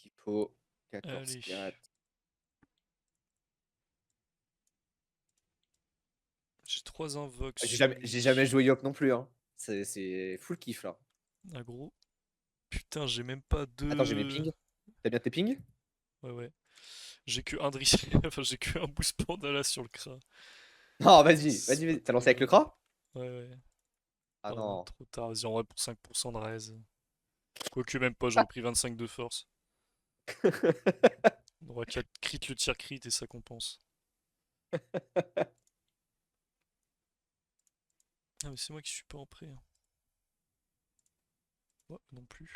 qu'il faut. 14, Allez. 4. J'ai 3 invoques J'ai sur jamais lui. joué Yop non plus, hein. C'est full kiff là. Aggro. Putain, j'ai même pas Attends, j'ai mes deux. pings. T'as bien tes pings? Ouais, ouais. J'ai que un enfin, j'ai que un boost panda là sur le cra. Non, vas-y, C'est vas-y, pas vas-y. T'as lancé avec le terrible. Kra? Ouais, ouais. Ah Oh, non. trop tard. Vas-y, en vrai, pour 5% de raise. Quoique même pas, j'aurais pris 25 de force. On aura qu'à crit le tir crit et ça compense. Ah, mais c'est moi qui suis pas en prêt, hein. Ouais, non plus.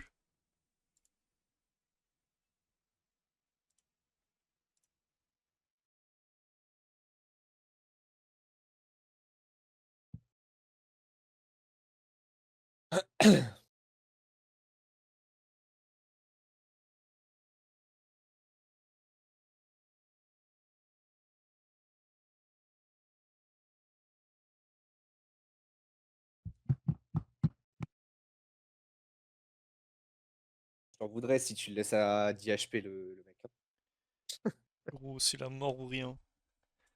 J'en voudrais si tu le laisses à 10 HP le mec. Gros, c'est la mort ou rien.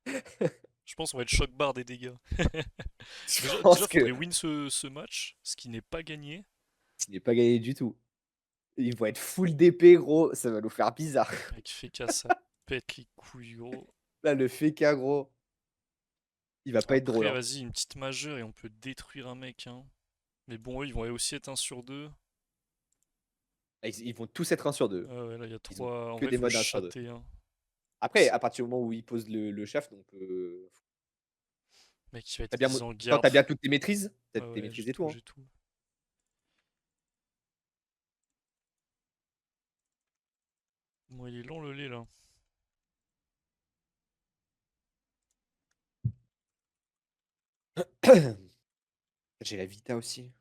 Je pense qu'on va être choc barre des dégâts. Je Déjà, pense que faudrait win ce match, ce qui n'est pas gagné. il n'est pas gagné du tout. Ils vont être full d'épée, gros. Ça va nous faire bizarre. Avec Feka, ça pète les couilles, gros. Là, le FK, gros. Il va pas être drôle, Après, hein. vas-y, une petite majeure et on peut détruire un mec, hein. Mais bon, eux, ils vont aussi être 1 sur 2. Ah, ils vont tous être 1 sur 2. Ah ouais, là, il y a Ils ont 3. En que vrai, des faut modes 1 sur 2. chatter, hein. Après, à partir du moment où ils posent le chef, donc Mec, il va être t'as bien, mis en attends, garde. t'as bien toutes tes maîtrises? T'as Ouais, tes ouais, j'ai maîtrises et tout, tout, hein. j'ai tout. Bon, il est long le lait, là. J'ai la Vita aussi.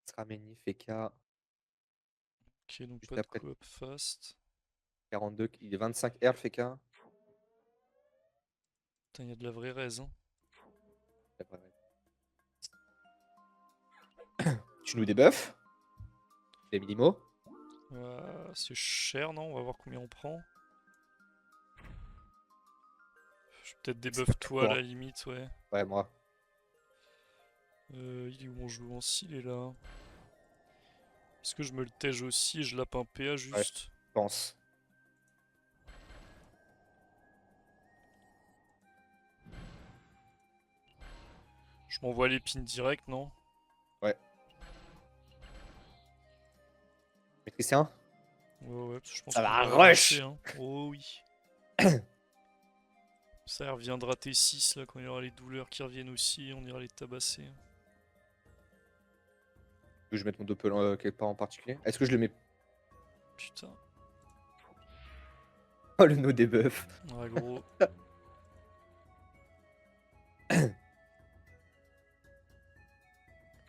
Srameni, Feka. Ok, donc Juste pas de après coop fast. 42. Il est 25 R, Feka. Putain, il y a de la vraie raise, hein. Tu nous débuffes? Des minimaux? C'est cher, non? On va voir combien on prend. Je vais peut-être C'est debuff pas toi à toi, la hein. limite, ouais. Ouais, moi. Il est où mon joueur? Il est là. Est-ce que je me le tège aussi et je lappe un PA Ouais, je juste? pense. Je m'envoie l'épine direct, non? Ouais. Métricien? Ouais, ouais, je pense Ça qu'on va va avancer, rush! hein. Oh oui. Ça reviendra T6 là quand il y aura les douleurs qui reviennent aussi, on ira les tabasser. Que je mette mon doppel quelque part en particulier? Est-ce que je le mets? Putain. Oh, le no debuff. Ouais, gros.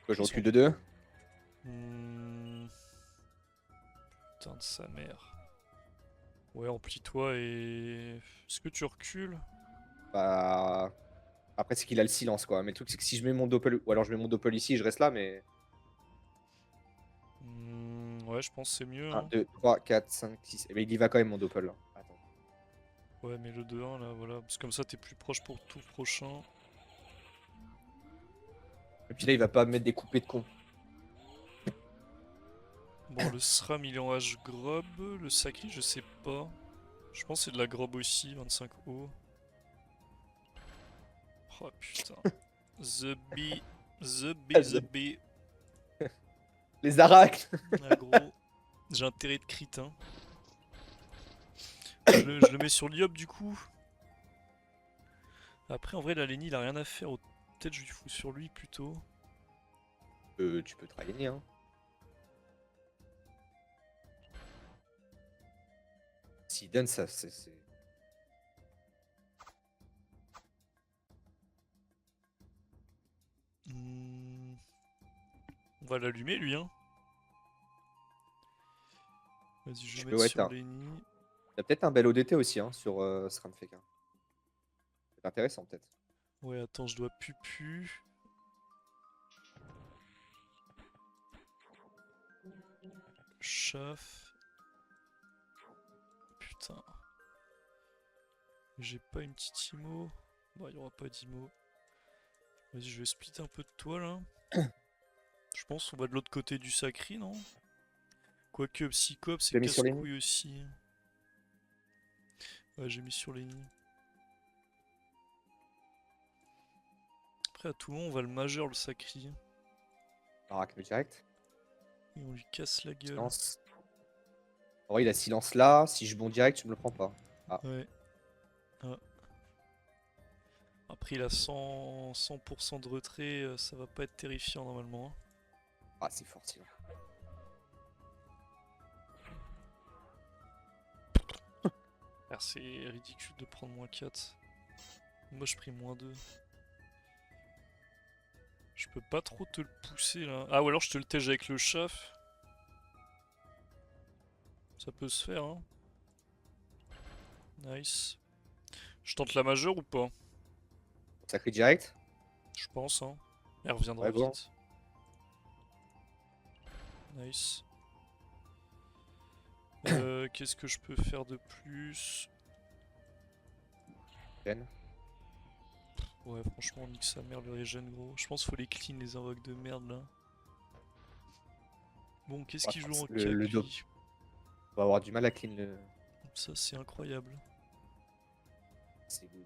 Quoi, je Ils sont. recule de 2? Hmm. Putain de sa mère. Ouais, emplis-toi et. Est-ce que tu recules? Bah. Après, c'est qu'il a le silence, quoi. Mais le truc, c'est que si je mets mon doppel. Ou alors je mets mon doppel ici, je reste là, mais. Ouais, je pense que c'est mieux, 1, hein. 2, 3, 4, 5, 6. Et ben, il y va quand même, mon doppel, là. Attends. Ouais, mais le 2-1 là, voilà. Parce que comme ça, t'es plus proche pour tout prochain. Et puis là, il va pas mettre des coupées de con. Bon, le SRAM il est en H grob. Le Sacri, je sais pas. Je pense que c'est de la grob aussi, 25 O. Oh putain. The Bee. The Bee, The Bee. Les arachnes. Ah gros. J'ai intérêt de crit, hein. Je le mets sur l'Iop du coup. Après, en vrai, la Lenny il a rien à faire. Peut-être je lui fous sur lui plutôt. Tu peux trahir, hein. S'il donne ça, c'est. Hmm. On va l'allumer lui, hein. Vas-y, je Tu vais peux, mettre ouais, sur t'as. Lenny. T'as peut-être un bel ODT aussi hein, sur SRAM-FK. C'est intéressant peut-être. Ouais, attends, je dois pupu. Chaf. Putain. J'ai pas une petite IMO. Bon, il y aura pas d'IMO. Vas-y, je vais split un peu de toi là. Je pense qu'on va de l'autre côté du sacré, non? Quoique Psychop, c'est Tu l'as mis sur les casse-couille aussi. Ouais, j'ai mis sur les nids. Après, à tout moment, on va le majeur, le sacré. Arachne direct. Et on lui casse la gueule. Silence. En vrai, il a silence là. Si je bond direct, tu me le prends pas. Ah, Ouais. Ah. Après, il a 100% de retrait, ça va pas être terrifiant normalement, hein. ah c'est fort sinon. Alors, c'est ridicule de prendre -4. Moi, je pris -2. Je peux pas trop te le pousser là. Ah, ou alors je te le tège avec le chaf. Ça peut se faire, hein. Nice. Je tente la majeure ou pas? Sacré direct. Je pense, hein. Elle reviendra Ouais, bon. vite. Nice. Qu'est-ce que je peux faire de plus? Ken. Ouais, franchement, nique sa mère le régène, gros. Je pense qu'il faut les clean, les invoques de merde là. Bon, qu'est-ce Ouais, qu'il joue en le cac dos. lui? On va avoir du mal à clean le. Ça, c'est incroyable. C'est good.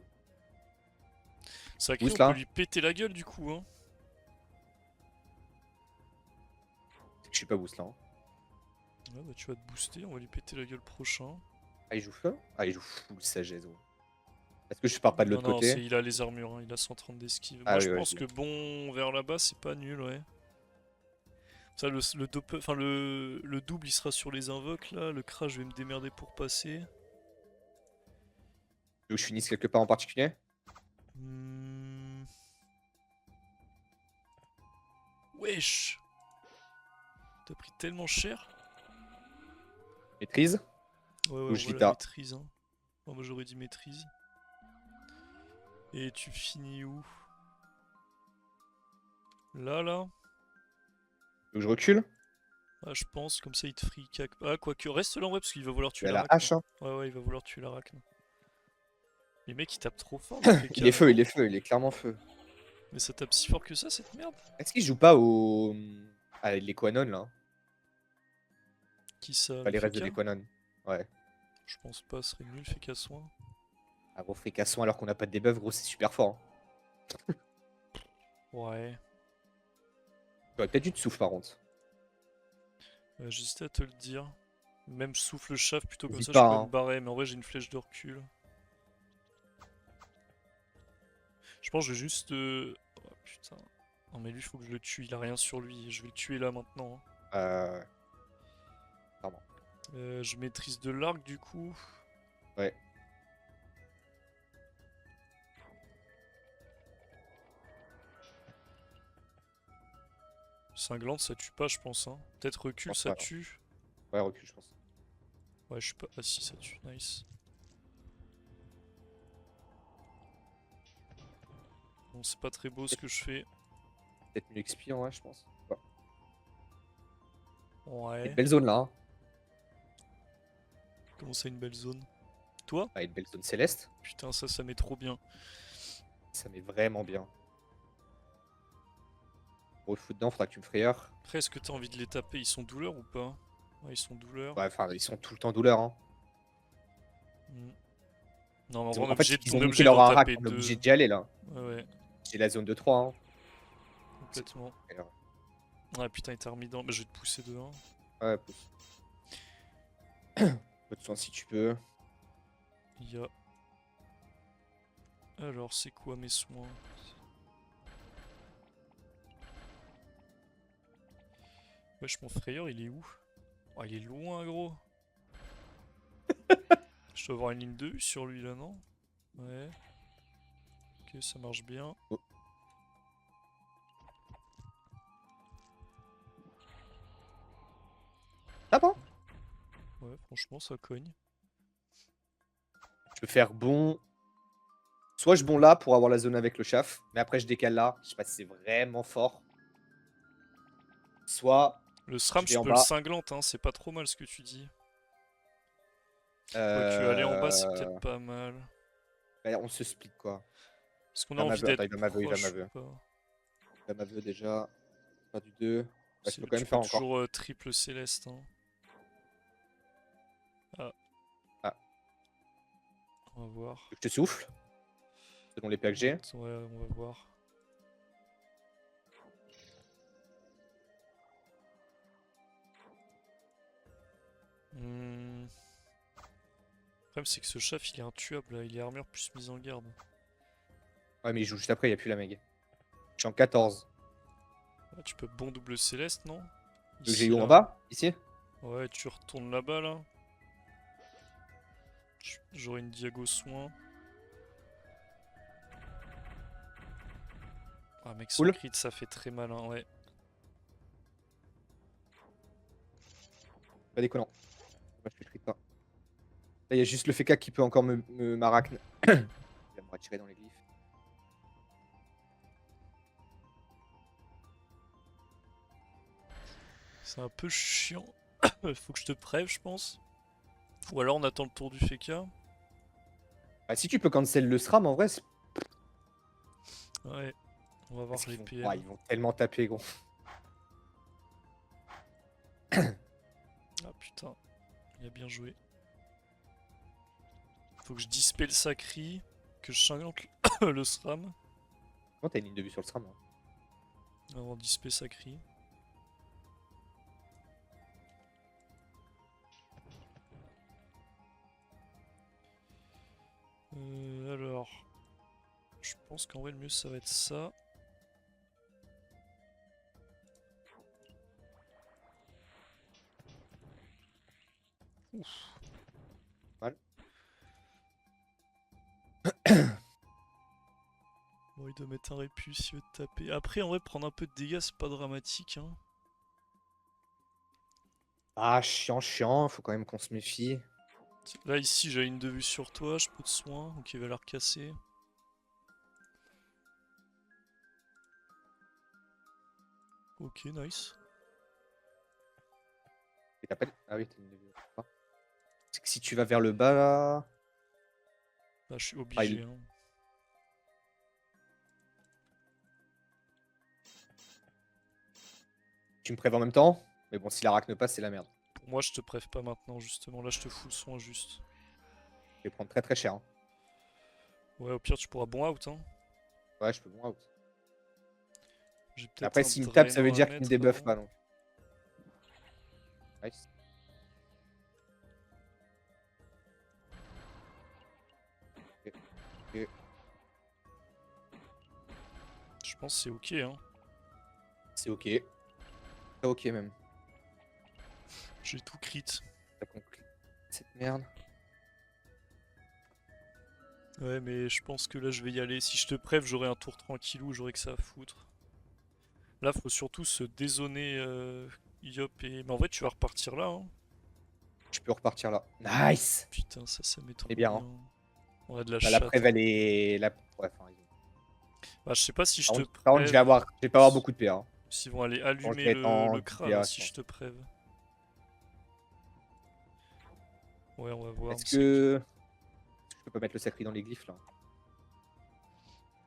Sacré, Boost on peut là. lui péter la gueule du coup, hein. C'est que je suis pas boost là. Hein. Ouais, bah tu vas te booster, on va lui péter la gueule prochain. Ah, il joue feu. Ah, il joue full sagesse. Gros. Est-ce que je pars pas de Non, l'autre non, côté? il a les armures, hein, il a 130 d'esquive. Ah Moi, oui, je ouais, pense je que l'ai. bon vers là-bas, c'est pas nul, ouais. Ça, enfin, le double, il sera sur les invoques là. Le crash, je vais me démerder pour passer. Tu veux que je finisse quelque part en particulier? Hmm. Wesh! T'as pris tellement cher? Maîtrise? Ouais, ouais, Ou on je voit la vita? maîtrise, hein. Moi, j'aurais dit maîtrise. Et tu finis où? Là, là? Tu veux que je recule? Ah, je pense, comme ça, il te free cac. Ah, quoique, reste là en vrai, parce qu'il va vouloir Il tuer a la la racne. hache, hein. Ouais, ouais, il va vouloir tuer la racne. Les mecs, ils tapent trop fort, le FK Il est là, feu, il non? est feu, il est clairement feu. Mais ça tape si fort que ça, cette merde? Est-ce qu'il joue pas au. À l'Equanon là? Qui ça, Pas le les restes de FK? l'Equanon. Ouais. Je pense pas, ce serait nul, FK soin. Ah, gros, fricasson alors qu'on n'a pas de debuff, gros, c'est super fort. Hein. Ouais. J'aurais peut-être dû te souffle par contre. J'hésitais à te le dire. Même souffle le chaf, plutôt comme N'hésite ça, je pas, pourrais me hein. barrer. Mais en vrai, j'ai une flèche de recul. Je pense que je vais juste... Oh putain. Non mais lui, faut que je le tue, il a rien sur lui. Je vais le tuer là maintenant, hein. Pardon. Je maîtrise de l'arc du coup. Ouais. Cinglante, ça tue pas, je pense, hein. Peut-être Je recul, pense ça pas. Non. tue. Ouais, recule, je pense. Ouais, je suis pas... Ah si, ça tue, nice. Bon, c'est pas très beau ce que je fais. Peut-être mieux XP en vrai, je pense. Ouais. Il y a une Ouais. belle zone là. Hein. Comment ça, une belle zone? Toi? Ah, une belle zone céleste. Putain, ça met trop bien. Ça met vraiment bien. Pour le foot dedans, faudra que tu me frayeurs. Après, est-ce que t'as envie de les taper? Ils sont douleurs ou pas? Ouais, ils sont douleurs. Ouais, enfin, ils sont tout le temps douleurs. Hein. Hmm. Non, mais en Ils vrai, ont... En fait, ils on ont est niqué obligé leur d'en harak, taper on est obligé deux. d'y aller là. Ouais, ouais, J'ai la zone de 3. Hein. complètement. Alors, Ouais, putain, il t'a remis dans. Bah, je vais te pousser de 1. ouais, pousse. Peu de soin si tu peux. Il y a. Alors, c'est quoi mes soins? Wesh, mon frayeur, il est où? Oh, il est loin, gros. Je dois avoir une ligne de vue sur lui là, non? Ouais. Ok, ça marche bien. Oh. Ah bon? Ouais, franchement, ça cogne. peux faire bon. Soit je bon là pour avoir la zone avec le chaf, mais après je décale là. Je sais pas si c'est vraiment fort. Soit Le je SRAM, vais je en peux le bas. cinglante, hein, c'est pas trop mal ce que tu dis. Quoique, aller en bas, c'est peut-être Euh... pas mal. bah, on se split quoi. Est-ce qu'on Il a va envie m'aveu. Attends, d'être il va m'aveu, il va proche ou m'aveu. pas? Il va m'aveu déjà. Faire du 2. Bah, je peux quand Tu même peux faire encore. toujours triple céleste. Hein. Ah, Ah, on va voir. je te souffle. Selon les PA que j'ai. Attends, ouais, on va voir. Le problème, c'est que ce chef, il est intuable, là. Il est armure plus mise en garde. Ouais, mais il joue juste après, il n'y a plus la meg. Je suis en 14. Ah, tu peux bon double céleste, non? Donc j'ai Ici, eu en là. bas, ici. Ouais, tu retournes là-bas, là. J'aurai une diago soin. Ah, mec, sans Cool. crit, ça fait très mal, hein, ouais. Pas déconnant. Moi, je ne pas. Là, il y a juste le FK qui peut encore me m'arachne. Il va me retirer dans les glyphes. C'est un peu chiant. Faut que je te prève, je pense. Ou alors on attend le tour du Feka. Bah, si tu peux cancel le SRAM, en vrai, c'est Ouais, on va voir parce les qu'ils vont... PM. ouais, ils vont tellement taper, gros. Ah putain, il a bien joué. Faut que je dispel Sacri, que je cinglante le SRAM. Comment t'as une ligne de vue sur le SRAM, hein? Avant de disper Sacri. Alors, je pense qu'en vrai le mieux ça va être ça. Ouf. Mal. Bon, il doit mettre un répus s'il veut te taper. Après, en vrai, prendre un peu de dégâts, c'est pas dramatique. Hein. Ah, chiant, chiant. Faut quand même qu'on se méfie. Là, ici, j'ai une de vue sur toi, je peux te soin, donc il va la recasser. Ok, nice. Et t'as pas... Ah oui, t'as une ligne de vue. C'est que si tu vas vers le bas, là... Là, je suis Ah, obligé. Hein. tu me préviens en même temps. Mais bon, si la rack ne passe, c'est la merde. Pour moi, je te préve pas maintenant, justement. Là, je te fous le soin juste. Je vais prendre très très cher, hein. Ouais, au pire, tu pourras bon out. Hein. Ouais, je peux bon out. J'ai peut-être Après, un s'il me tape, ça veut drainant à dire qu'il me mettre débuffe avant. pas, donc. Nice. Ok. Ok. Je pense que c'est ok. Hein. C'est ok. Très ok, même. J'ai tout crit. Ça conclut cette merde. Ouais, mais je pense que là, je vais y aller. Si je te préve, j'aurai un tour tranquillou, j'aurai que ça à foutre. Là, faut surtout se dézoner Yop et... Mais en vrai, tu vas repartir là. Hein. Je peux repartir là. Nice! Putain, ça met trop C'est bien, bien. hein. On a de la Bah, la chatte. preuve, Hein. elle est. Ouais, enfin, Bah, je sais pas si je te par contre, prève. je vais pas avoir beaucoup de PA, hein. S'ils vont aller Je pense que je allumer vais être en le 10 Kra là, PA, je si je pense. te prève. Ouais, on va voir. Est-ce que. Je peux pas mettre le sacré dans les glyphes là?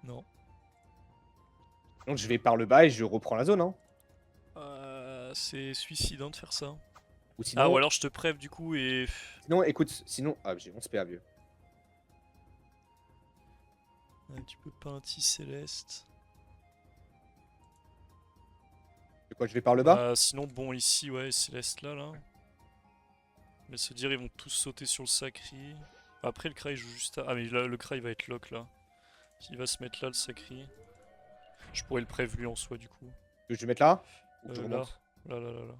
Non. Donc, je vais par le bas et je reprends la zone, hein. C'est suicidant de faire ça. Ou Ah, ou sinon. alors je te prève du coup et... Sinon, écoute, sinon. Ah, j'ai 11 PA, vieux. tu peux pas anti-céleste. De quoi, je vais par le bas? Sinon, bon, ici, ouais, céleste là. Mais se dire, ils vont tous sauter sur le Sacri. Après, le Kra il joue juste à... Ah, mais là, le Kra il va être lock là. Il va se mettre là, le Sacri. Je pourrais le prévu lui en soi, du coup. Je vais mettre là? Ou que je Là. remonte? Là.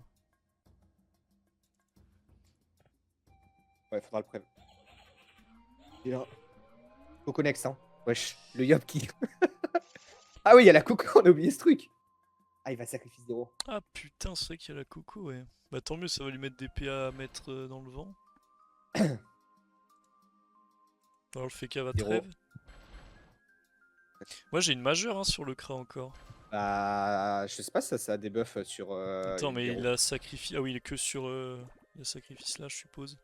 Ouais, faudra le prév. Et là. Coconex, hein. Wesh, le Yop qui. Ah oui, il y a la coco, on a oublié ce truc. Ah, il va sacrifier 0. Ah putain, c'est vrai qu'il y a la coco, ouais. Bah tant mieux, ça va lui mettre des PA à mettre dans le vent. Alors le FK va Zéro. trêve. Moi j'ai une majeure hein, sur le Kra encore. Bah, je sais pas si ça débuff sur. Attends, mais Hero. il a sacrifié. Ah oui, il est que sur le sacrifice là, je suppose.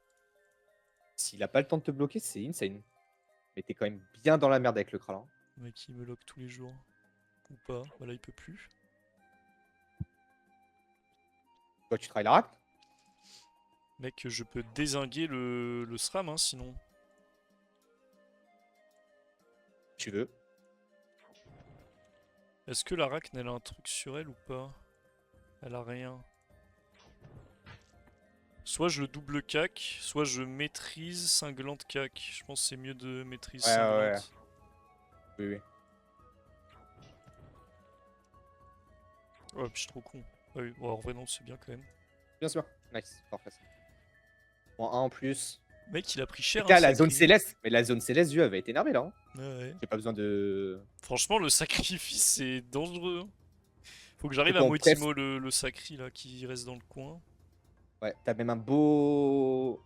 S'il a pas le temps de te bloquer, c'est insane. Mais t'es quand même bien dans la merde avec le Kralin. Le mec il me lock tous les jours. Ou pas, voilà, il peut plus. Toi, tu travailles la rack? Mec, je peux dézinguer le SRAM hein, sinon. Tu veux. Est-ce que la Rakn elle a un truc sur elle ou pas? Elle a rien. Soit je le double cac, soit je maîtrise cinglante cac. Je pense que c'est mieux de maîtrise Ouais, ouais, ouais. cinglante. Oui, oui. Ouais, puis je suis trop con. Ah oui, bon, en vrai non, c'est bien quand même. Bien sûr. Nice. Parfait. Point 1 en plus. Mec, il a pris cher. Là, Hein, la zone Sacri. céleste. Mais la zone céleste, Dieu, elle va être énervée là. Hein. Ouais, ouais. J'ai pas besoin de. Franchement, le sacrifice c'est dangereux. Hein. Faut que j'arrive C'est à qu'on presse. Motimo le sacri là qui reste dans le coin. Ouais, t'as même un beau.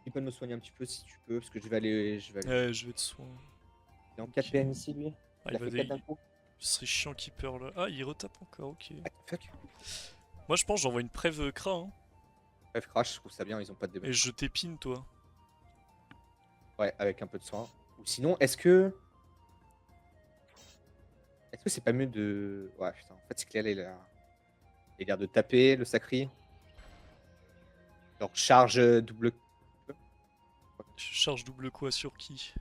Tu peux me soigner un petit peu si tu peux, parce que je vais aller. Ouais, je vais te soin. Il est en 4 PM ici, lui. Ah, Il a fait 4 d'un coup. Ce serait chiant qu'il peur là. Ah, il retape encore, ok. What the fuck. Moi je pense que j'envoie une preuve Kra. Hein. Bref, Crash, je trouve ça bien, ils ont pas de débat. Et je t'épine toi. Ouais, avec un peu de soin. Ou sinon, est-ce que. Est-ce que c'est pas mieux de. Ouais, putain, en fait, c'est clair, il a l'air de taper le sacri. Genre, charge double. Je charge double quoi sur qui?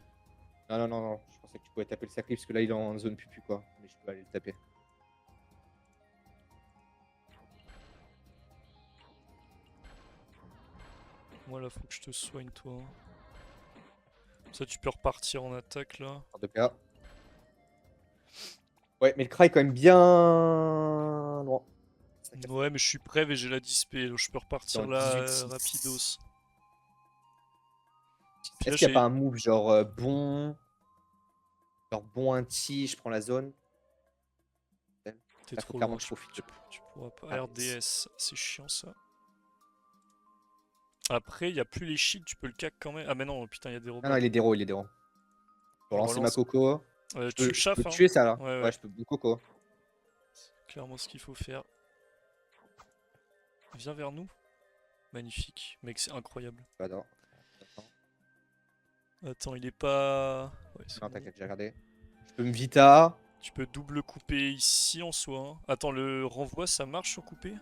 Non, non, non, non. Je pensais que tu pouvais taper le sacri parce que là, il est en zone pupu, quoi. Mais je peux aller le taper. Moi là, faut que je te soigne toi. Hein. Ça, tu peux repartir en attaque là. En tout cas. Ouais, mais le cry est quand même bien loin. Ouais, mais je suis prêt et j'ai la dispé. Donc je peux repartir Dans là 18-6. rapidos. Puis Est-ce là, qu'il n'y a pas j'ai. un move genre bon. Genre bon anti, je prends la zone. T'es Là, faut trop clairement loin, que je profite. tu pourras pas. Ah, RDS, c'est chiant ça. Après, il y a plus les shields, tu peux le cac quand même. Ah, mais non, putain, il y a des robots. Ah non, il est déro, il est déro. Je vais relancer ma coco. Je Tu le peux chaffes, hein. tuer ça là. Ouais, Ouais, je peux beaucoup coco. Clairement ce qu'il faut faire. Viens vers nous. Magnifique. Mec, c'est incroyable. J'adore. Attends, il est pas. Ouais, c'est Non, bon. t'inquiète, j'ai regardé. Je peux me vita. Tu peux double couper ici en soi. Hein. Attends, le renvoi ça marche sur couper?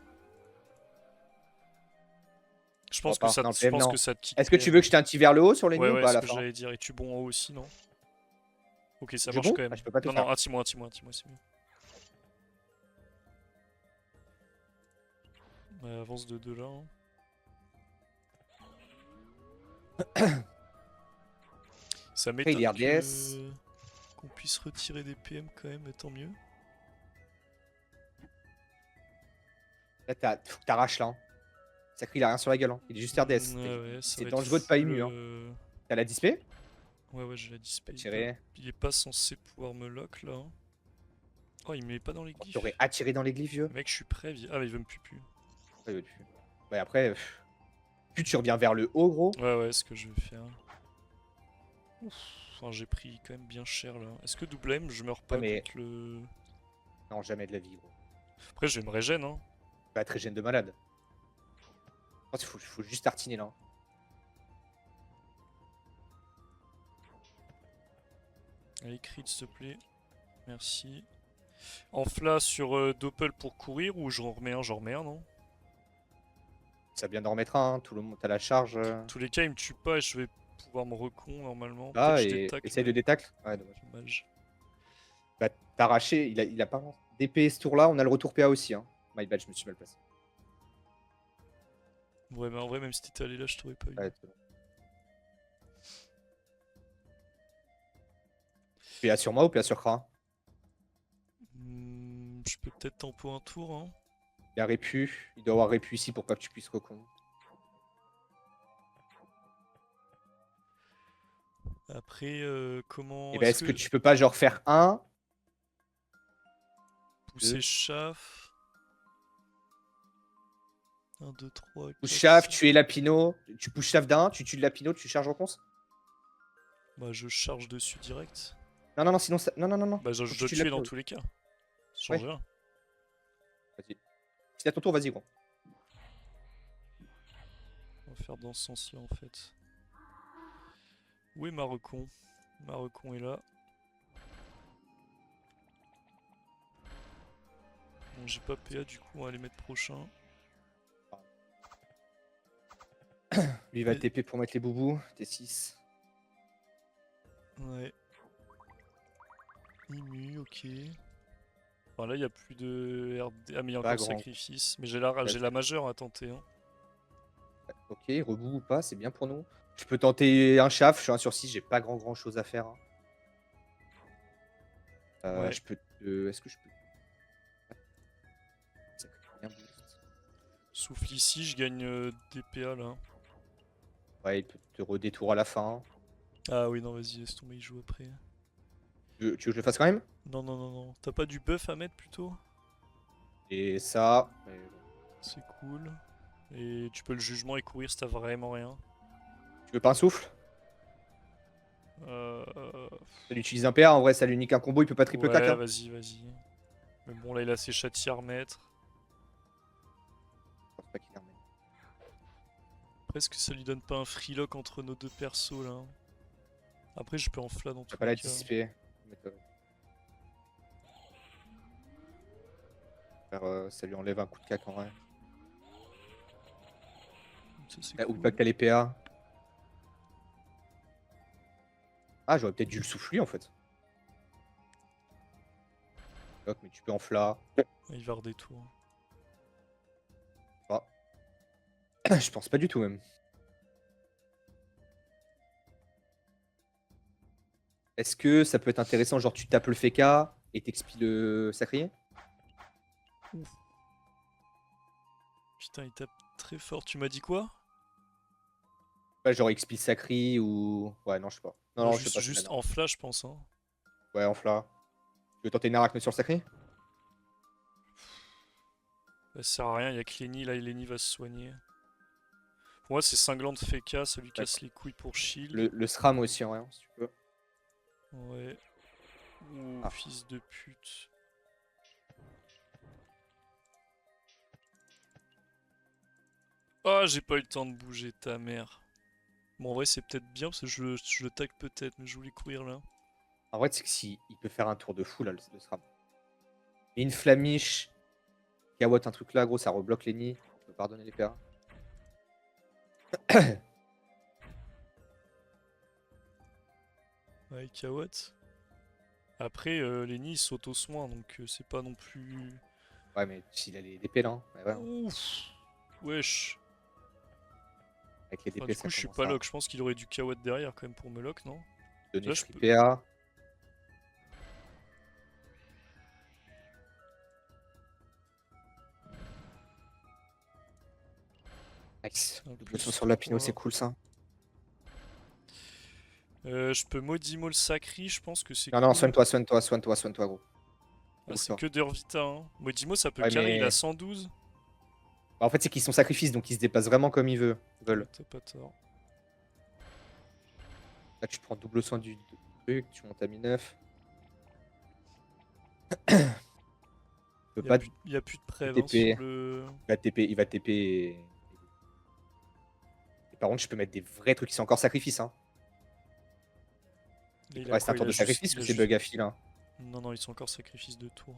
Je pense que ça, Non, je PM, pense non. que ça te kick Est-ce que tu PM. veux que je t'inti vers le haut sur l'ennemi Ouais, ou ouais, pas à ce la que fin? j'allais dire. Et tu bon en haut aussi, non? Ok, ça Je marche bon quand même. Ah, je peux pas te Non, faire. non, attends-moi, attends-moi, c'est mieux. Ouais, avance de 2 là. Hein. Ça Après, il m'étonne est RDS. qu'on puisse retirer des PM quand même, mais tant mieux. Là, faut que t'arraches là. Hein. Sacré, il a rien sur la gueule. Hein. Il est juste RDS. Ouais, C'est dangereux de pas ému. Hein. T'as la dispé? Ouais, j'ai la display. Attiré. Il est pas censé pouvoir me lock là. Hein. Oh, il me met pas dans les glyphes. T'aurais attiré dans les glyphes, vieux. Mec, je suis prêt. Ah, mais il veut me pupu. Ouais, ouais, après, plus tu reviens vers le haut, gros. Ouais, ce que je vais faire. Ouf. Enfin, j'ai pris quand même bien cher là. Est-ce que double M, je meurs pas mais... contre le. Non, jamais de la vie, gros. Après, je vais me régène. Hein. Pas très gêne de malade. Il faut juste tartiner là. Allez, crit s'il te plaît. Merci. Enfla sur Doppel pour courir ou j'en remets un, non? Ça vient d'en remettre un, hein. Tout le monde, t'as la charge. Dans tous les cas, il me tue pas et je vais pouvoir me recon normalement. Ah, Peut-être je et détacle, essaye mais de détacle. Ouais, dommage. Bah, t'as arraché, il a pas d'épée ce tour là, on a le retour PA aussi. Hein. My bad, je me suis mal placé. Ouais, mais en vrai, même si t'étais allé là, je t'aurais pas eu. Ouais, PA sur moi ou PA sur Kra? Je peux peut-être tempo un tour. Hein. Il a répu, il doit avoir répu ici pour pas que tu puisses recon. Après, comment. Et bah, est-ce que tu peux pas genre faire un pousser chaff. 1, 2, 3, Push 4, shaf, 5. tu es Lapino. Tu push shaf d'un, tu tues le Lapino, tu charges en cons. Bah je charge dessus direct. Non, non, non, sinon ça. Non, non, non, non. Bah je Faut que dois tu tues le tuer dans Lapino. tous les cas. Ça change Ouais. rien. Vas-y. Si c'est à ton tour, vas-y, gros. On va faire dans ce sens-là en fait. Où est Marecon? Marecon est là. Bon, j'ai pas PA du coup, on va les mettre prochain. Lui, il va Et- TP pour mettre les boubous. T6. Ouais. Imu, ok. Enfin là, il n'y a plus de RD. Ah, mais il y a Pas encore grand. sacrifice. Mais j'ai la majeure à tenter. Hein. Ok, reboot ou pas, c'est bien pour nous. Je peux tenter un chaf, je suis 1 sur 6, j'ai pas grand chose à faire. Hein. Ouais. Je peux. Est-ce que je peux. Ça fait bien boost. Souffle ici, je gagne des PA là. Ouais, il peut te redétour à la fin. Ah oui, non, vas-y, laisse tomber, il joue après. Tu veux que je le fasse quand même? Non, non, non, non. T'as pas du buff à mettre plutôt? Et ça. C'est cool. Et tu peux le jugement et courir si t'as vraiment rien. Tu veux pas un souffle? Euh... Ça lui utilise un PA, en vrai, ça lui nique un combo, il peut pas triple cac. Ouais, Hein. vas-y, vas-y. Mais bon, là, il a ses châtiers à remettre. Je pense pas qu'il en remette. Après, est-ce que ça lui donne pas un free lock entre nos deux persos là? Après, je peux en flat dans T'as tous pas les la cas. dissiper. Ça lui enlève un coup de cac en vrai. Ça, c'est Ou cool. pas que t'as les PA. Ah, j'aurais peut-être dû le souffler en fait. Lock, mais tu peux en flat. Ah, il va redétour. Ah. Je pense pas du tout même. Est-ce que ça peut être intéressant, genre tu tapes le Feka et t'expies le Sacrier? Putain, il tape très fort. Tu m'as dit quoi? Ouais, genre expie Sacri ou. Ouais, non, je sais pas. Non, Moi, non, je sais pas. c'est juste la merde. en flash, je pense. Hein. Ouais, en flat. Tu veux tenter une arachne sur le Sacri? Ça sert à rien, il y a que Lenny. Là, Lenny va se soigner. Pour moi, c'est cinglant de Feka, ça lui casse les couilles pour shield. Le SRAM aussi en rien, si tu peux. Ouais. Ouh, Ah. fils de pute. Ah, j'ai pas eu le temps de bouger, ta mère. Bon, en vrai, c'est peut-être bien parce que je le tag peut-être, mais je voulais courir là. En vrai, c'est que si il peut faire un tour de fou là, le SRAM. Et une flamiche. Kawat, un truc là, gros, ça rebloque Lenny. Je peux pardonner les PA. Ouais, Kawat. Après, Lenny il saute au soin, donc c'est pas non plus. Ouais, mais s'il a les DP là. Hein. Ouais, ouais, hein. Ouf. Wesh. Avec les Enfin, DP, du coup, ça je suis commence pas à lock. Je pense qu'il aurait du Kawat derrière quand même pour me lock, non? donner Là, je free peux. PA. Nice. Un Double plus saut sur le Lapino, 3. c'est cool ça. Je peux Modimo le Sacri, je pense que c'est Non, cool. non, soigne-toi, soigne-toi, soigne-toi, soigne-toi, gros. Ah, c'est Ouvre-toi. que d'Urvita, hein. Modimo, ça peut Ouais, carry, il a mais. 112. Bah, en fait, c'est qu'ils sont sacrifices, donc ils se déplacent vraiment comme ils veulent. Ouais, t'as pas tort. Là, tu prends double soin du truc, tu montes à 1009. Tu peux pas Il y a plus de preuves hein, TP. sur le. Il va TP. Et par contre, je peux mettre des vrais trucs qui sont encore sacrifices. Hein. Là, Il il peut a rester un quoi? tour de sacrifice Il ou a c'est juste... bug à fil. Hein. Non, non, ils sont encore sacrifice de tour.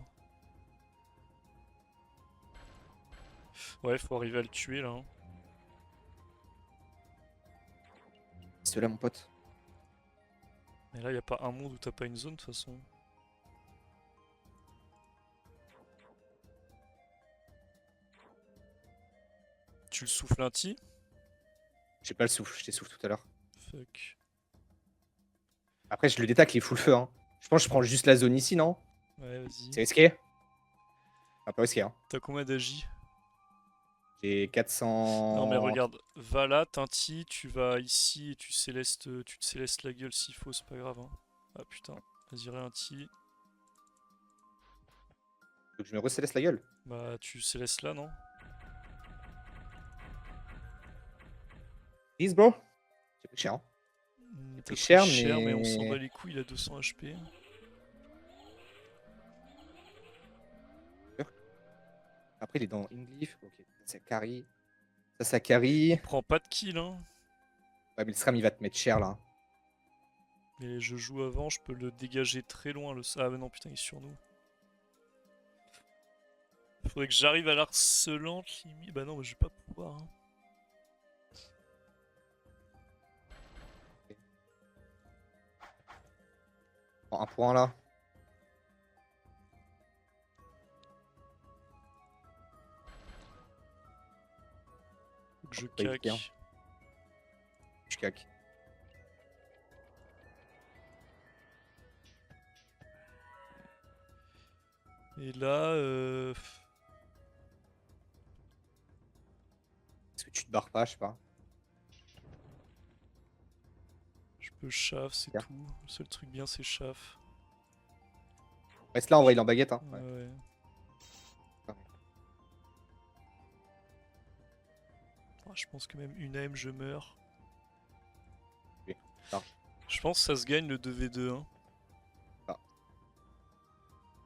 Ouais, faut arriver à le tuer là. Hein. C'est là, mon pote. Mais là, y a pas un monde où t'as pas une zone de toute façon. Tu le souffles un ti? J'ai pas le souffle, je t'ai souffle tout à l'heure. Fuck. Après, je le détacle, il est full feu. Hein. Je pense que je prends juste la zone ici, non? Ouais, vas-y. C'est risqué? Un peu risqué. Hein. T'as combien d'agi? J'ai 400. Non, mais regarde, va là, t'inti, tu vas ici et tu te célestes la gueule s'il faut, c'est pas grave. Hein. Ah putain, vas-y, réinti. Faut que je me recéleste la gueule. Bah, tu célestes là, non? Please, bro. C'est pris cher. Hein. T'as pris pris cher, cher, mais on s'en bat mais... les couilles, il a 200 HP. Après, il est dans Inglyph. Ok, ça carry. Ça carry. Il prend pas de kill, hein. Ouais, mais le SRAM, il va te mettre cher, là. Mais je joue avant, je peux le dégager très loin. Ah mais non, putain, il est sur nous. Faudrait que j'arrive à l'harcelante, limite. Bah non, mais je vais pas pouvoir. Hein. Bon, un point, là. Faut que je Faut éviter, hein. caque. Je caque. Et là, Est-ce que tu te barres pas, je sais pas. je peux chaff, c'est Tiens. tout. Le seul truc bien, c'est chaff. Reste là, en vrai, il est en baguette. Hein. Ouais, ouais. Oh, je pense que même une AM, je meurs. Oui, large. Je pense que ça se gagne le 2v2. Hein. Ah.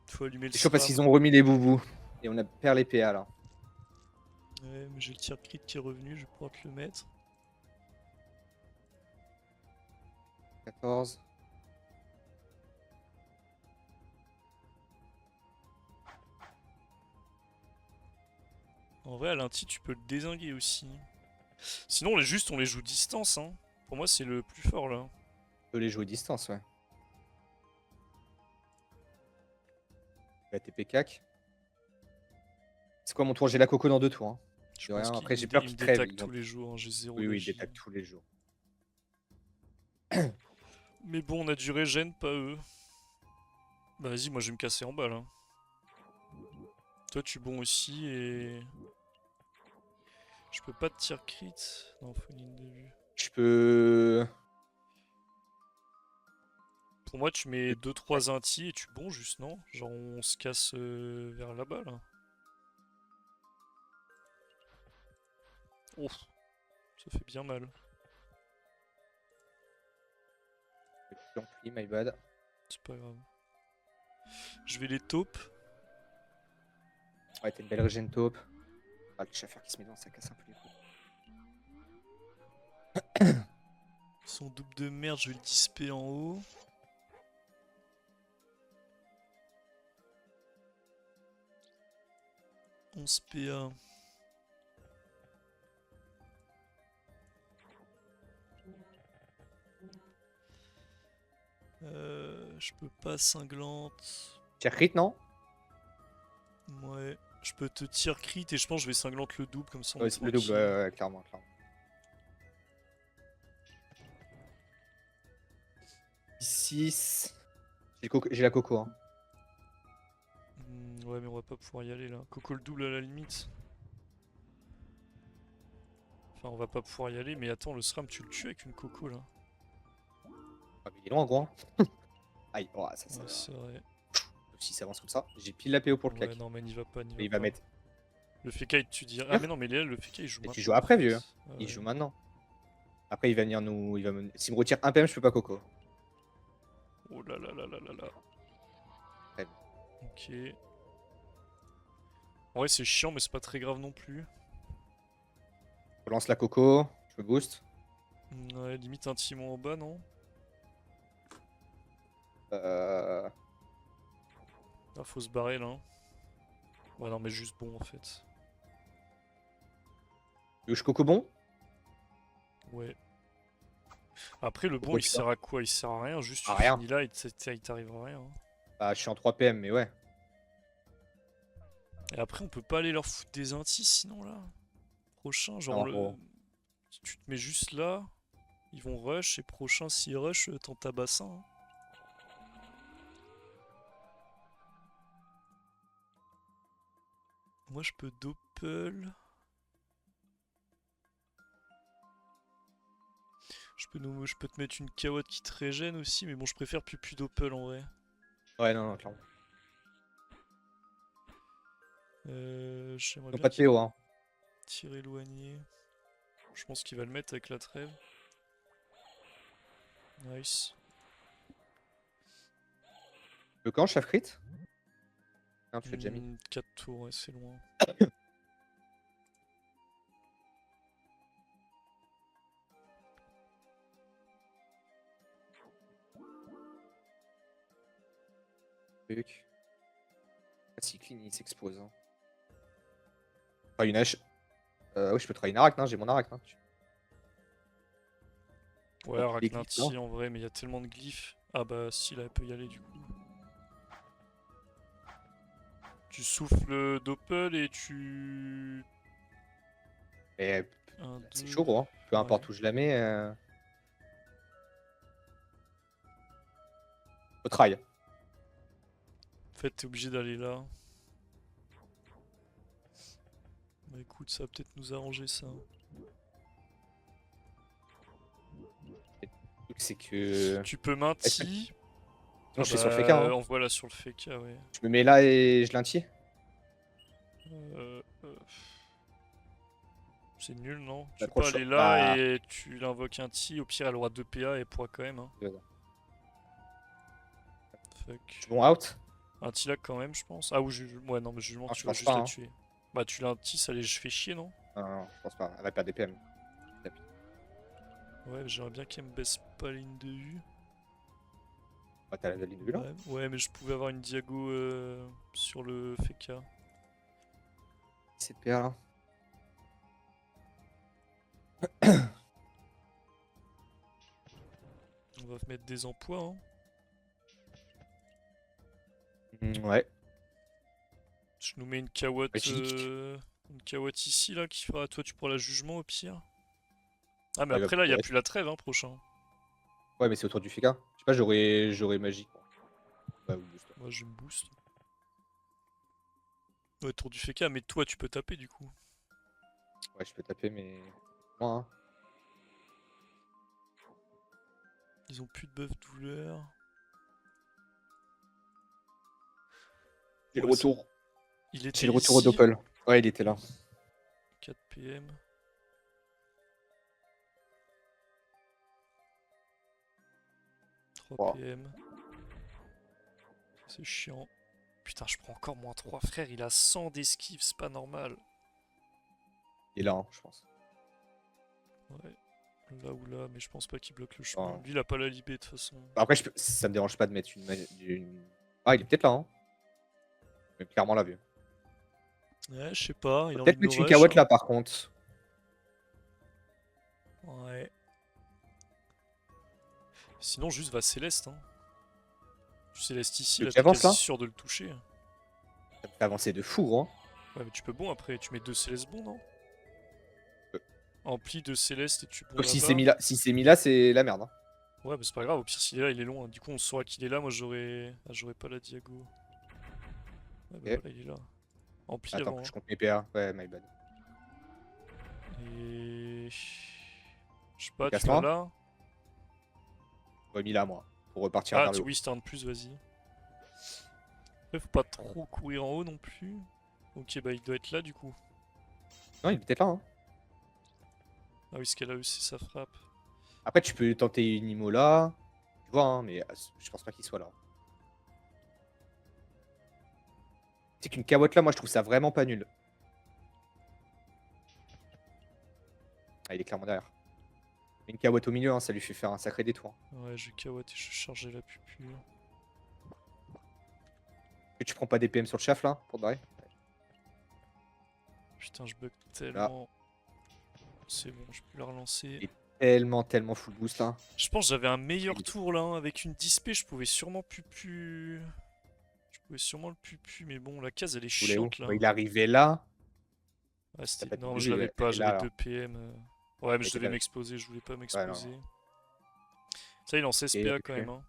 Faut allumer le C'est chaud parce SRAM. qu'ils ont remis les boubous. Et on a perdu les PA, là. Ouais, mais j'ai le tir crit qui est revenu, je vais pouvoir te le mettre. 14. En vrai, à l'inti, tu peux le dézinguer aussi. Sinon, on les joue distance. Hein. Pour moi, c'est le plus fort là. On peut les jouer distance, ouais. La TP cac. C'est quoi mon tour? J'ai la coco dans 2 tours. Hein. Je Rien. pense Après, qu'il j'ai peur me qu'il crève. détecte tous les jours. Hein. J'ai 0 Oui, oui, il d'agi. détecte tous les jours. Mais bon, on a du régène, pas eux. Bah vas-y, moi je vais me casser en bas là. Toi, tu bon aussi et. Je peux pas te tir crit. Non, faut une ligne de vue. Je peux. Pour moi, tu mets 2-3 inti et tu bon juste, non? Genre, on se casse vers là-bas là. Ouf, ça fait bien mal. J'ai pris, my bad. C'est pas grave. Je vais les taupe. Ouais, t'as une belle régène taupe. Ah, le chauffeur qui se met dans, ça casse un peu les couilles. Son double de merde, je vais le disper en haut. On se PA. Je peux pas cinglante. Tir crit, non? Ouais. Je peux te tir crit et je pense que je vais cinglante le double comme ça on Ouais, est c'est le double, tranquille. ouais, clairement, clairement. 6. J'ai la coco, hein. Ouais, mais on va pas pouvoir y aller là. Coco le double à la limite. Enfin, on va pas pouvoir y aller, mais attends, le SRAM, tu le tues avec une coco là. Ah, mais il est loin, gros. Hein. Aïe, oh, ça. Ouais, c'est vrai. Si ça avance comme ça, j'ai pile la PO pour le Ouais, claque. non, mais n'y va pas, n'y va Et il va pas. mettre. Le Fekai, tu dis. Ah, mais non, mais là, le Fekai il joue Et maintenant. tu joues en après, fait. vieux. Ah Il ouais. joue maintenant. Après, il va venir nous. S'il me retire un PM, je peux pas coco. Oh là là là là là là. Ouais. Ok. Ouais, c'est chiant, mais c'est pas très grave non plus. Je lance la coco, je me boost. Ouais, limite un timon en bas, non? Euh... Ah, faut se barrer là. Ouais, non, mais juste bon en fait. Je coco bon? Ouais. Après, le bon, Pourquoi il tu sert à quoi? Il sert à rien, juste Ah, tu rien. finis là et il t'arrive rien. Hein. Bah, je suis en 3 PM, mais ouais. Et après, on peut pas aller leur foutre des intis sinon là. Prochain, genre Non, gros. tu te mets juste là, ils vont rush et prochain, s'ils rush, t'en tabasses un. Hein. Moi, je peux doppel. Je peux te mettre une carotte qui te régène aussi, mais bon, je préfère Pupu doppel en vrai. Ouais, non, clairement. J'aimerais Ils ont bien pas de PO, hein. tir éloigné. Je pense qu'il va le mettre avec la trêve. Nice. Le camp, chef crit? Non, tu l'as déjà mis. 4 tours, ouais, c'est loin. Truc. Si clean, il s'expose. Hein. Enfin, une hache. Oui, je peux travailler une arachne, hein, j'ai mon arachne. Hein. Ouais, Dans tous les glyphes, Arachnarty non en vrai, mais il y a tellement de glyphes. Ah bah si, là elle peut y aller du coup. Tu souffles Doppel et tu... Et Un, c'est 2... chaud, gros. Hein. Peu Ouais. importe où je la mets. Faut try. En fait, t'es obligé d'aller là. Bah écoute, ça va peut-être nous arranger ça. Le truc, c'est que. Tu peux Sinon, mainti. je suis sur le FK. Hein. On voit là sur le FK, ouais. Je me mets là et je l'intille. Euh, euh, C'est nul, non? Bah, Tu trop peux chaud. aller là Bah, et tu l'invoques un Ti. Au pire, elle aura 2 PA et elle pourra quand même. Hein. je Fuck. suis bon out. Un Ti là quand même, je pense. Ah, ou ouais, non, mais jugement, Non, tu je vas pense juste pas. la Hein. tuer. Bah, tu l'as un Ti, ça les fais chier, non? Non, non, je pense pas. Elle va perdre des PM. Ouais, j'aimerais bien qu'elle me baisse pas la ligne de vue. Bah, t'as la ligne de vue là. Ouais, mais je pouvais avoir une diago sur le FK. C'est PA là. On va mettre des emplois, hein. Ouais. Je nous mets une kawatt, Magique. une kawatt ici, là, qui fera... Toi, tu pourras la jugement, au pire. Ah, mais Ouais, après, là, il n'y a ouais. plus la trêve, hein, prochain. Ouais, mais c'est autour du FK. Je sais pas, j'aurais magique. Bah, ou boost. Moi, je me booste. Ouais, tour du FK, mais toi, tu peux taper, du coup. Ouais, je peux taper, mais. Moi, hein. Ils ont plus de buff douleur. J'ai Ouais, le retour. Il était J'ai le retour au ici. Doppel. Ouais, il était là. 4 PM. 3 Wow. PM. C'est chiant. Putain, je prends encore moins 3, frère. Il a 100 d'esquive, c'est pas normal. Il est là, hein, je pense. Ouais. Là ou là, mais je pense pas qu'il bloque le chemin. Ouais. Lui, il a pas la libé de toute façon. Après, ça me dérange pas de mettre une. Ah, il est peut-être là. Hein. Mais clairement là, vu. Ouais, je sais pas. Il a envie Peut-être de me mettre une rush. kawatt Hein. là, par contre. Ouais. Sinon, juste va Céleste. Hein. Tu Céleste ici, Tu là, t'es avances, quasi là sûr de le toucher. Ça me fait avancer de fou, gros. Hein. Ouais, mais tu peux bon après. Tu mets 2 Célestes bons, non? Euh. Ampli de Céleste et tu bon Donc si là-bas. c'est mis là, c'est la merde. Hein. Ouais, mais c'est pas grave. Au pire, s'il est là, il est loin. Du coup, on saura qu'il est là. Moi, j'aurais. Ah, j'aurais pas la diago. Ah, bah Ok. voilà, il est là. Ampli Attends, avant. que je Hein. compte mes PA. Ouais, my bad. Et. Je sais pas, tu Casse-toi. vas là? Ouais, mis là, moi. Pour repartir Ah, vers le haut. oui, c'était un de plus, vas-y. Après, faut pas trop courir en haut non plus. Ok, bah il doit être là du coup. Non, il est peut-être là. Hein. Ah oui, ce qu'elle a eu, c'est sa frappe. Après, tu peux tenter une IMO là. Tu vois, hein, mais je pense pas qu'il soit là. C'est qu'une kawatt là, moi, je trouve ça vraiment pas nul. Ah, il est clairement derrière. Une kawatt au milieu, hein, ça lui fait faire un sacré détour. Ouais, je vais KO et je vais charger la pupu. Et tu prends pas des PM sur le chef là, pour de vrai? Putain, je bug tellement. C'est bon, je peux la relancer. Et tellement full boost là. Je pense que j'avais un meilleur tour là. Hein. Avec une dispé, je pouvais sûrement pupu. Je pouvais sûrement le pupu, mais bon, la case elle est chiante là. Ouais, il arrivait là. Ouais, Pas non, de je vue, l'avais il pas, était là, j'avais alors. 2 PM. Ouais, mais Il je était devais là. m'exposer, je voulais pas Ouais, non. m'exposer. Ça, il en 16 Et PA quand même. Hein.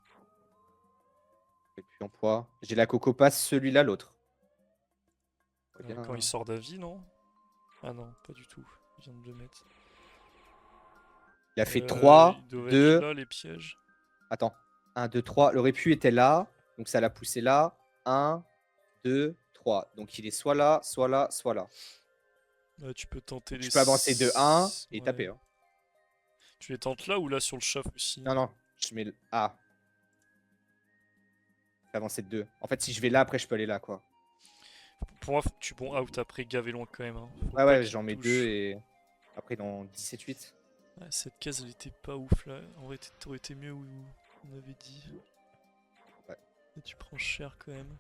Et puis en poids. J'ai la coco passe, celui-là, l'autre. Quand il sort d'avis, non? Ah non, pas du tout. Il vient de le mettre. Il a fait 3, il doit 2. être là, les pièges. Attends. 1, 2, 3. Le répu était là. Donc ça l'a poussé là. 1, 2, 3. Donc il est soit là, soit là, soit là. Là, tu peux tenter les... Je peux avancer de 1 et Ouais. taper. Hein. Tu les tentes là ou là sur le chaf aussi? Non, non, je mets le A. Je peux avancer de 2. En fait, si je vais là, après, je peux aller là, quoi. Pour moi, faut que tu bon out après gaver loin quand même. Hein. Faut Ouais, pas ouais, qu'il j'en te mets touche. 2 et après, dans 17-8. Ouais, cette case, elle était pas ouf là. En vrai, t'aurais été mieux où on avait dit. Ouais. Et tu prends cher quand même.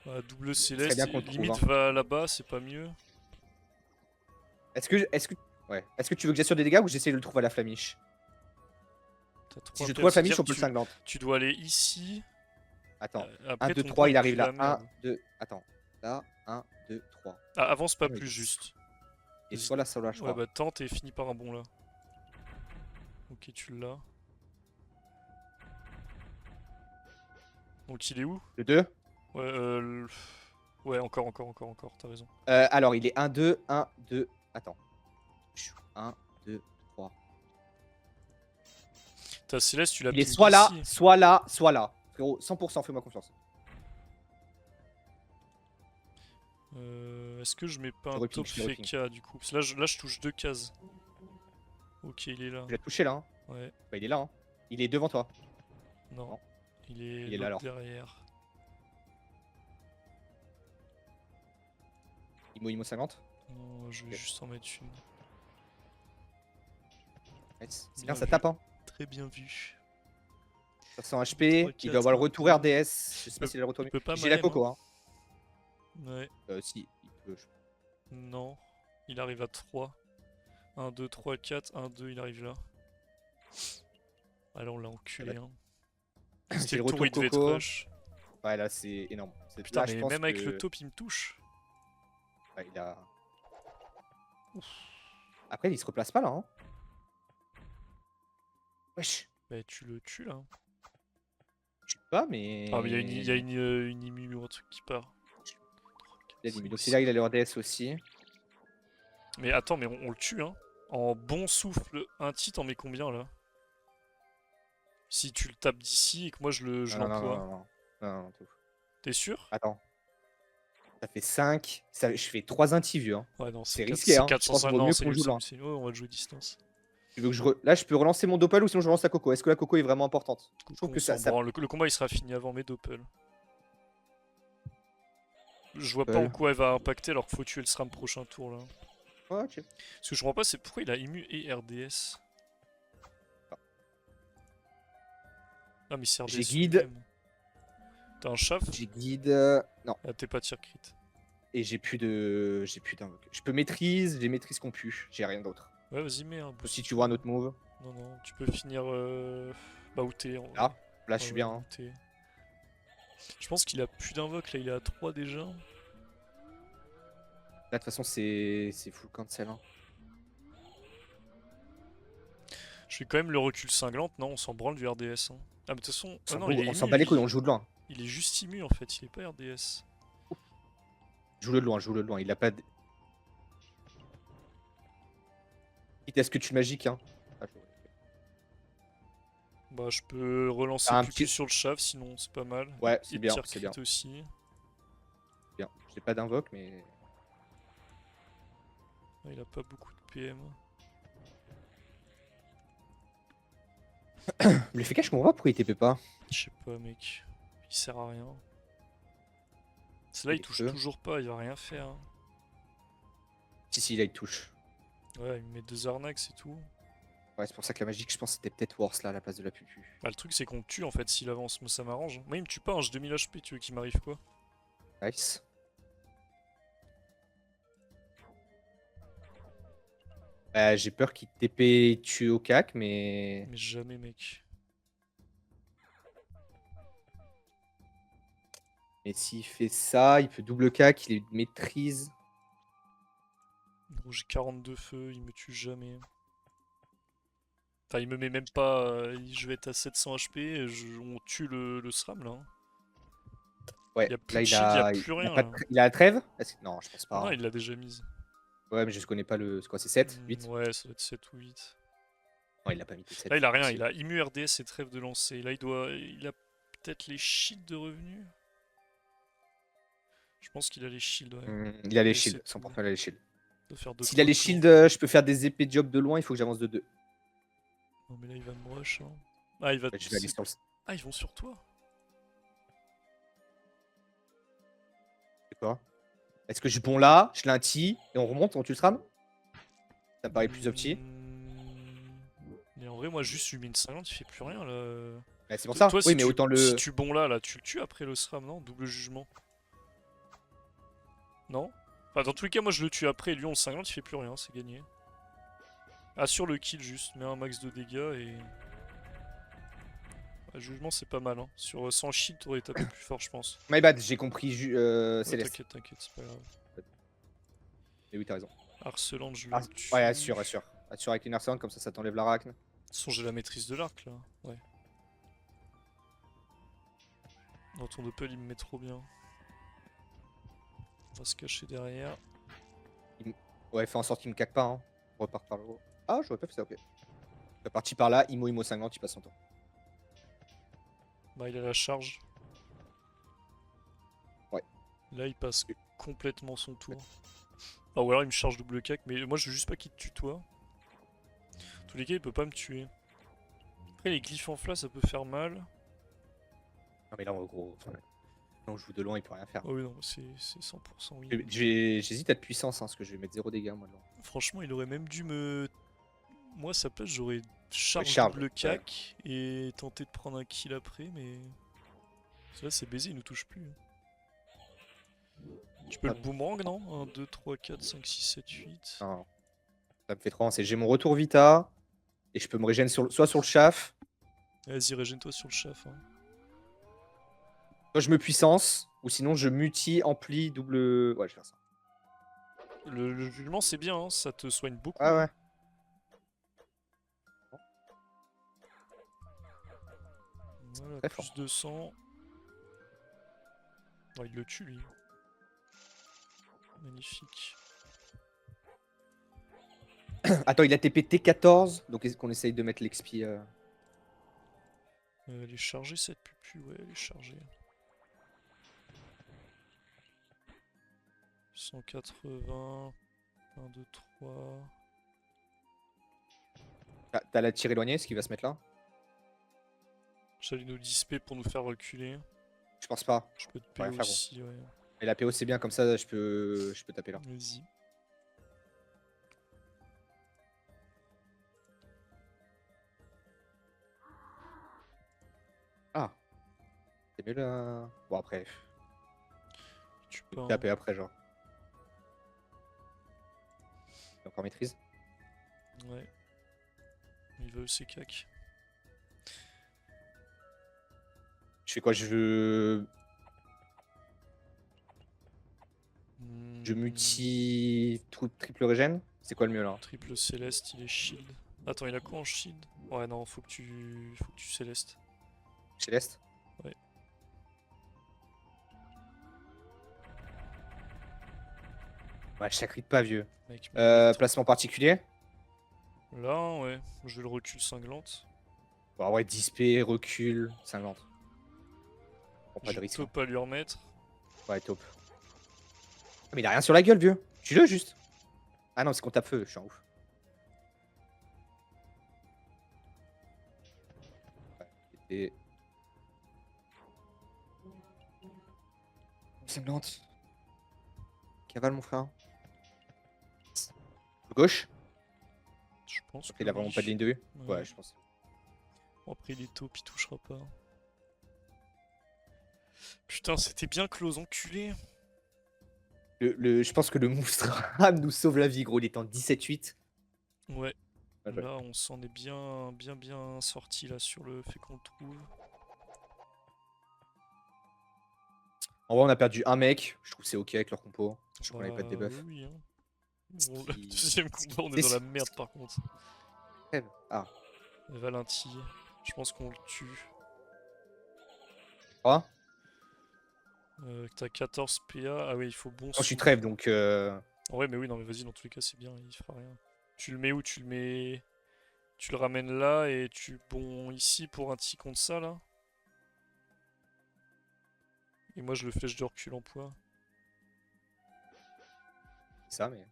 Bah, double Ce serait céleste, bien qu'on le trouve. limite Hein. va là-bas, c'est pas mieux. Est-ce que... Ouais. Est-ce que tu veux que j'assure des dégâts ou j'essaie de le trouver à la flamiche? T'as Si 3 je trouve PF, la flamiche, c'est-à-dire on peut le tu, cinglante. tu dois aller ici. Attends. 1, Après, 2, ton 3, point il pue arrive la là. 1, merde. 2. Attends. Là, 1, 2, 3. Ah, avance pas Ah oui. plus juste. Et Vas-y. soit là, soit là, je Ouais, crois. bah tente et finis par un bon là. Ok, tu l'as. Donc il est où? Le 2. Ouais, ouais, encore, t'as raison. Alors, il est 1, 2, 1, 2. Attends. 1, 2, 3. Ta Céleste, tu la Il est ping soit là, ici. soit là, soit là. Frérot, 100%, fais-moi confiance. Est-ce que je mets pas Je un reping, top je reping. FK du coup? Parce que là, je touche 2 cases. Ok, il est là. Tu l'as touché là. Hein. Ouais, Bah, il est là. Hein. Il est devant toi. non. Non. Il est Il est là, l'autre alors. derrière. Imo 50. Non, je vais Ok. juste en mettre une. Nice. C'est Bien bien, ça vu. tape. Hein. Très bien vu. 500 HP. Il doit avoir le retour RDS. Je sais pas s'il a le retour. Il peut pas J'ai la Maem, coco. Hein. Ouais, Si, il peut. non. Il arrive à 3. 1, 2, 3, 4. 1, 2, il arrive là. Ah là, on l'a enculé. Hein. J'ai C'était le le tour, retour il devait être coco. rush. Ouais, là, c'est énorme. Putain, Là, je mais pense même avec que... le top, il me touche. Ouais, il a... Après, il se replace pas là. Hein. Wesh. Bah, tu le tues là. Je sais pas, mais. Ah, mais il y a une immu ou un truc qui part. Il a dit, donc c'est là, il a le RDS aussi. Mais attends, mais on le tue, hein. En bon souffle, un tit, t'en mets combien là? Si tu le tapes d'ici et que moi je Non, non, non, l'emploie. non, non, non, non, t'es ouf. T'es sûr? Attends. Ça fait 5. Ça... Je fais 3 inti vieux. Hein. Ouais, non, C'est 4, risqué. Hein. Je pense 405. qu'il vaut Non, mieux c'est qu'on nul, joue c'est là. nul, c'est nul. Oh, on va le jouer distance. Tu veux que Là, je peux relancer mon Doppel ou sinon je relance la Coco. Est-ce que la Coco est vraiment importante? Je trouve que On s'en ça. branle. Le combat il sera fini avant mes doppels. Je vois pas en Doppel. quoi elle va impacter alors qu'il faut tuer le SRAM prochain tour là. Ouais, ok. Ce que je comprends pas, c'est pourquoi il a immu et RDS. Ah, mais c'est RDS. J'ai guide. suprême. T'as un chaf? J'ai guide. Non. Ah, t'es pas tir crit. Et j'ai plus de. J'ai plus d'invoque. Je peux maîtrise. J'ai maîtrise qu'on pue. J'ai rien d'autre. Ouais, vas-y, mets un boost. Si tu vois un autre move. Non, non, tu peux finir. Bah, outé. Là. Là, je suis bien. Hein. outé. Je pense qu'il a plus d'invoque là, il est à 3 déjà. Là, de toute façon, c'est full cancel. Hein. Je vais quand même le recul cinglante, non, on s'en branle du RDS. Hein. Ah, mais de toute façon, ah non, il est On s'en immu, bat les lui. couilles, on le joue de loin. Il est juste immu en fait, il est pas RDS. Joue-le de loin, joue-le de loin. Il a pas de. Quitte à ce que tu magiques. Hein. Ah, Bah, je peux relancer un Pupu petit- sur le chaf, sinon c'est pas mal. Ouais, c'est Et bien, tir c'est crit bien. aussi. Bien. J'ai pas d'invoque, mais. Ah, il a pas beaucoup de PM. Le FK, je comprends pas pourquoi il TP pas. Je sais pas, mec. Il sert à rien. C'est là, il est touche feu. toujours pas, il va rien faire. Hein. Si, là, il touche. Ouais, il me met 2 arnaques, c'est tout. Ouais, c'est pour ça que la magique, je pense, c'était peut-être worse là à la place de la pupu. Bah, le truc, c'est qu'on le tue en fait s'il avance. Moi, ça m'arrange. Moi, il me tue pas, hein, j'ai 2000 HP, tu veux qu'il m'arrive quoi? Nice. J'ai peur qu'il TP tue au cac, mais. Mais jamais, mec. Mais s'il fait ça, il peut double cac, il maîtrise. Gros, j'ai 42 feux, il me tue jamais. Enfin, il me met même pas. Je vais être à 700 HP, et on tue le SRAM là. Hein. Ouais, Y a plus là, de shield, y a plus rien, pas là. il a la trêve? Non, je pense pas. Non, Hein. il l'a déjà mise. Ouais, mais je connais pas le. C'est quoi, c'est 7? 8? Ouais, ça doit être 7 ou 8. Non, il a pas mis 7. Là, il a rien, il a immu RDS et trêve de lancer. Là, il a peut-être les shields de revenu. Je pense qu'il a les shields, ouais. Il a les Et c'est shields, 100% tout. il a les shields. De faire deux S'il a les crocs, shields, quoi. je peux faire des épées job de loin, il faut que j'avance de 2. Non mais là il va me rush. Hein. Ah il va. Je vais aller sur le... Ah ils vont sur toi. C'est quoi? Est-ce que je bon là, je l'inti et on remonte, on tue le SRAM? Ça me paraît plus opti. Mais en vrai moi juste je lui mets une 50, il fait plus rien là. Bah, c'est pour ça. Toi Oui, si mais tu autant si le... tu bon là tu le tues après le SRAM non? Double jugement. Non? Enfin dans tous les cas moi je le tue après et lui on le 50 il fait plus rien, c'est gagné. Assure le kill juste, mets un max de dégâts et... jugement c'est pas mal hein. Sur 100 shield t'aurais tapé plus fort je pense. My bad, j'ai compris Ouais, Céleste. t'inquiète, c'est pas grave. Mais oui, t'as raison. Harcelante je Ah, le tue. ouais, assure. Assure avec une harcelante, comme ça t'enlève l'arachne. De toute façon j'ai la maîtrise de l'arc là. Ouais. Dans ton doppel il me met trop bien. On va se cacher derrière. Ouais, fais en sorte qu'il me caque pas, hein. On repart par le haut. Ah, j'aurais pas fait ça, ok. C'est parti par là, Imo 50, il passe son tour. Bah il a la charge. Ouais. Là il passe complètement son tour. Ah ou alors il me charge double cac, mais moi je veux juste pas qu'il te tue toi. En tous les cas il peut pas me tuer. Après les glyphes en flat ça peut faire mal. Non, mais là, en gros, on joue de loin, il peut rien faire. Oh oui non c'est 100% oui. J'hésite à de puissance, hein, parce que je vais mettre 0 dégâts, moi. Là. Franchement il aurait même dû me... Moi à sa place j'aurais charge charge, double ouais. cac et tenté de prendre un kill après mais... Là c'est baisé, il nous touche plus. Tu peux le boomerang non? 1, 2, 3, 4, 5, 6, 7, 8. Non, ça me fait trop. J'ai mon retour Vita, et je peux me régénérer soit sur le chaf, Vas-y régène-toi sur le chaf. Hein. soit je me puissance, ou sinon je multi, ampli, double... Ouais, je vais faire ça. Le jugement c'est bien, hein, ça te soigne beaucoup. Ah ouais. Voilà, Très plus fort. 200. Oh, il le tue lui. Magnifique. Attends, il a TP T14, donc est-ce qu'on essaye de mettre l'XP Elle est chargée cette pupu, ouais elle est chargée. 180. 1, 2, 3. T'as la tire éloignée, ce qui va se mettre là? J'allais nous disper pour nous faire reculer. Je pense pas. Je peux te Ouais, PO faire aussi, ouais. Et la PO c'est bien, comme ça je peux taper là. Vas-y. Ah. C'est mieux là. Bon après. Tu Je peux. peux taper après genre. J'ai encore maîtrise. Ouais. Il veut ses cacs. Je fais quoi? Je multi triple régène? C'est quoi le mieux là? Triple céleste, il est shield. Attends, il a quoi en shield? Ouais, non, faut que tu céleste. Céleste? Ouais. Ouais, je sacrite pas vieux. Mec, Placement particulier? là, ouais, je vais le recul cinglante. Bon, ouais, dispé, recul, 50. Bon, pas de J'ai risque. top à lui remettre. Ouais, top. Ah, mais il a rien sur la gueule, vieux. Tue-le juste. Ah non, c'est qu'on tape feu, je suis un ouf. Et... Cinglante. Cavale, mon frère. Gauche? Je pense que Il a vraiment oui. pas de ligne de vue? Ouais. Ouais, je pense. Bon, après, il est top, il touchera pas. Putain, c'était bien close, enculé. Je pense que le Moustram nous sauve la vie, gros. Il est en 17-8. Ouais. Ah, Là, on s'en est bien sorti là sur le fait qu'on le trouve. En vrai, on a perdu un mec. Je trouve que c'est ok avec leur compo. Je crois qu'on avait pas de Bah, debuff. oui, hein. Bon, le deuxième combat, on est dans la merde par contre. Ah. Valenti, je pense qu'on le tue. Quoi? T'as 14 PA. Ah oui, il faut bon. Je suis trêve donc. Ouais, mais oui, non, mais vas-y, dans tous les cas, c'est bien, il fera rien. Tu le mets où? Tu le mets. Tu le ramènes là et tu bon ici pour un petit contre ça là. Et moi, je le flèche de recul en poids. ça, mais.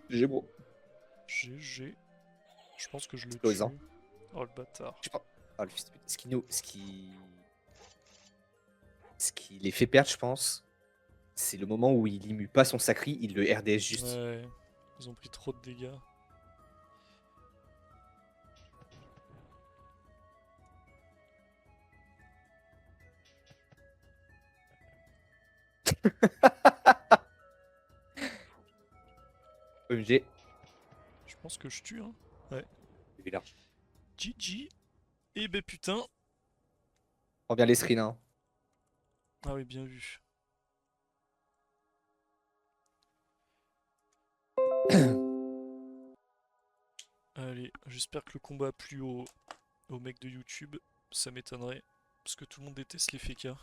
J'ai beau. GG. Je pense que je le tue. Explosant. Oh le bâtard. Je pense. Oh, le fils de pute. Ce qui les fait perdre, je pense, c'est le moment où il immue pas son sacri, il le RDS juste. Ouais, ils ont pris trop de dégâts. OMG. Je pense que je tue, hein. Il est là. GG. Et ben putain. Prends bien les screens, hein. Ah oui, bien vu. Allez, j'espère que le combat a plu aux mecs de YouTube. Ça m'étonnerait. Parce que tout le monde déteste les fécas.